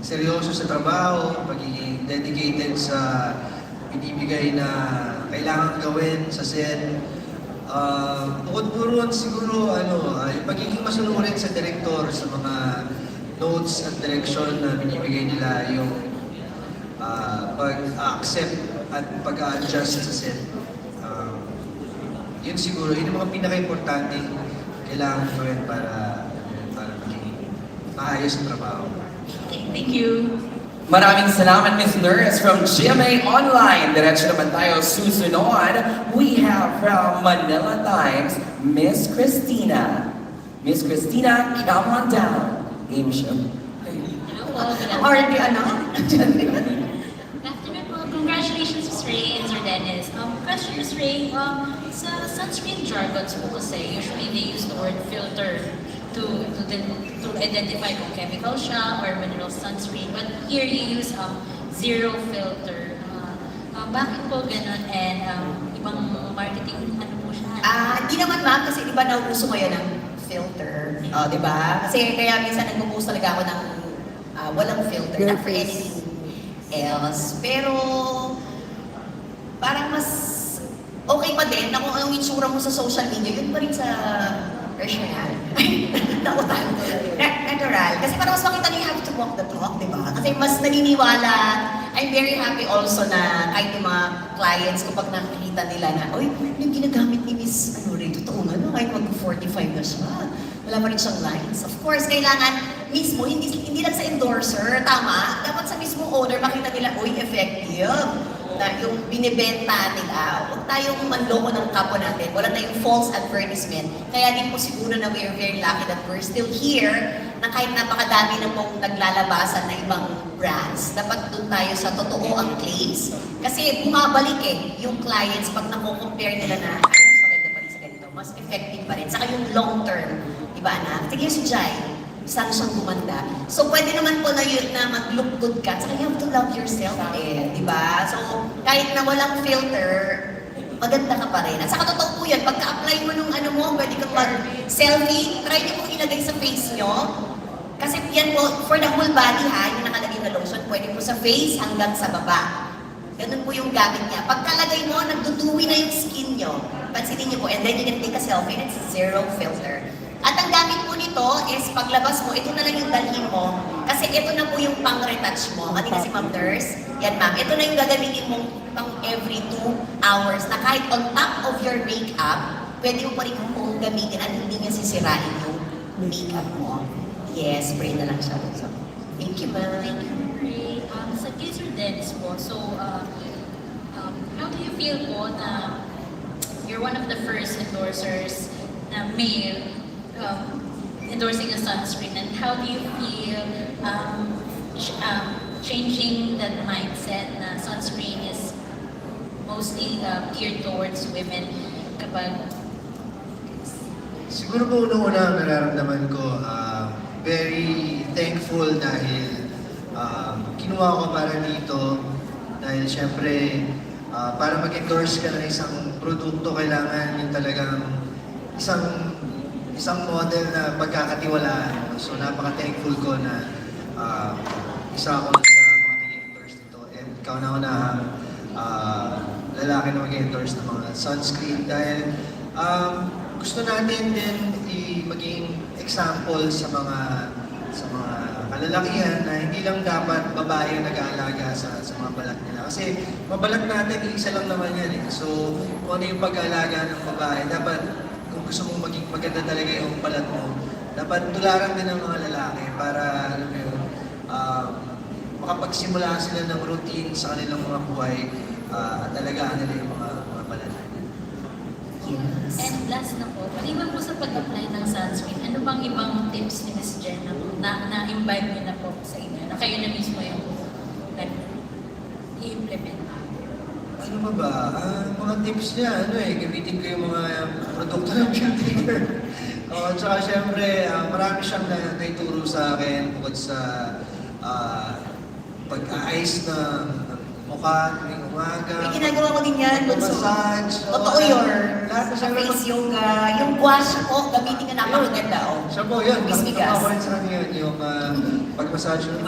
seryoso sa trabaho, pagiging dedicated sa binibigay na kailangan gawin sa set. Bukod po roon siguro, yung pagiging masunurin sa director sa mga notes at direction na binibigay nila, yung pag-accept at pag-adjust sa set. Yun siguro, yun yung mga pinaka-importante kailangan gawin para maging maayos ang trabaho. Okay, thank you. Maraming salamat, Ms. Nurse from GMA Online. Diretso naman tayo susunod. We have from Manila Times, Miss Christina. Miss Christina, come on down. Game show. Hello, good Already, ano? afternoon po. Congratulations, Ms. Ray and Sir Dennis. Question, Ms. Ray, sa sunscreen jargons po kasi, usually they use the word filter to identify kung chemical siya or mineral sunscreen. But here you use zero filter. Bakit po ganun? And ibang marketing, ano po siya? Hindi naman ma'am, kasi di ba nauuso ngayon ng filter? Di ba? Kasi kaya minsan nag-post talaga ako ng walang filter, not for anything else. Pero parang mas okay pa din na kung ang itsura mo sa social media, yun pa rin sa personal. Nautan. Natural. Kasi parang mas makita niyo, you have to walk the talk, di ba? Kasi mas naniniwala. I'm very happy also na kahit yung mga clients, kapag nakikita nila na, oy, yung ginagamit ni Miss Ray, totoo nga, no? Kahit mag-45 na siya. Wala pa rin siyang lines. Of course, kailangan mismo, hindi lang sa endorser, tama? Dapat sa mismo owner, makita nila, oy, effective. Na yung binibenta nila, huwag tayong manloko ng kapwa natin, wala tayong false advertisement. Kaya din po siguro na we're very lucky that we're still here, na kahit napakadami na pong naglalabasan na ibang brands, dapat doon tayo sa totoo ang claims. Kasi bumabalik yung clients pag nako-compare nila na, ay, mas maganda pa rin sa ganito, mas effective pa rin. Saka yung long term, diba na? Sige si Jai, saan siyang gumanda. So, pwede naman po na yun na mag-look good ka. Saka you have to love yourself di ba? So, kahit na walang filter, maganda ka pa rin. At saka totoo po yan, pagka-apply mo nung pwede kang mag-selfie, try niyo pong ilagay sa face niyo. Kasi yan po, for the whole body yung nakalagay na lotion, pwede po sa face hanggang sa baba. Ganun po yung gamit niya. Pagkalagay mo, nagduduwi na yung skin niyo. Pansinin niyo po, and then you can take a selfie and it's zero filter. At ang gamit po nito is paglabas mo, ito na lang yung dalhin mo. Kasi ito na po yung pang-retouch mo. Kanina si Ma'am Nurse, yan ma'am. Ito na yung gagamitin mong pang every 2 hours na kahit on top of your makeup, pwede mo pa rin kung gamitin at hindi niya sisirain yung makeup mo. Yes, spray na lang siya. So, thank you ma'am. Thank you, Ray. Sa kay Sir Dennis po, so how do you feel po na you're one of the first endorsers na male endorsing a sunscreen, and how do you feel changing that mindset na sunscreen is mostly geared towards women kapag Siguro po una-una ang nararamdaman ko, very thankful dahil kinuha ko para dito. Dahil syempre, para mag-endorse ka ng isang produkto, kailangan yung talagang isang model na pagkakatiwalaan. So napaka-thankful ko na isa ako sa mga nag-endorse dito. And kauna-una lalaki na mag-endorse ng mga sunscreen dahil gusto natin din maging example sa mga kalalakihan na hindi lang dapat babae ang nag-aalaga sa mga balat nila. Kasi mabalat natin, isa lang naman yan eh. So kung ano yung pag-aalaga ng babae, dapat kung gusto mong maging maganda talaga yung balat mo, dapat tularan din ng mga lalaki para alam mo yun, makapagsimula sila ng routine sa kanilang mga buhay at alagaan nila yung mga balat. Yes. And last na po, maliban po sa pag-apply ng sunscreen, ano bang ibang tips ni Ms. Jen na-imbibe niyo na po sa inyo, na kayo na mismo yung i-implement? Ano ba? Mga tips niya, gamitin ko yung mga produkto ng beauty girl. Tsaka syempre, marami siyang naituro sa akin bukod sa pag-ayos ng mukha, tuwing umaga. May ginagawa ko din yan. Massage. Totoo yun. Lahat na Sa siya. face yoga, yung gouache po, gamitin ka napakaganda. Siya po yun. Miss Migas. Nakakawin sa kanya yun, yung pag-massage ng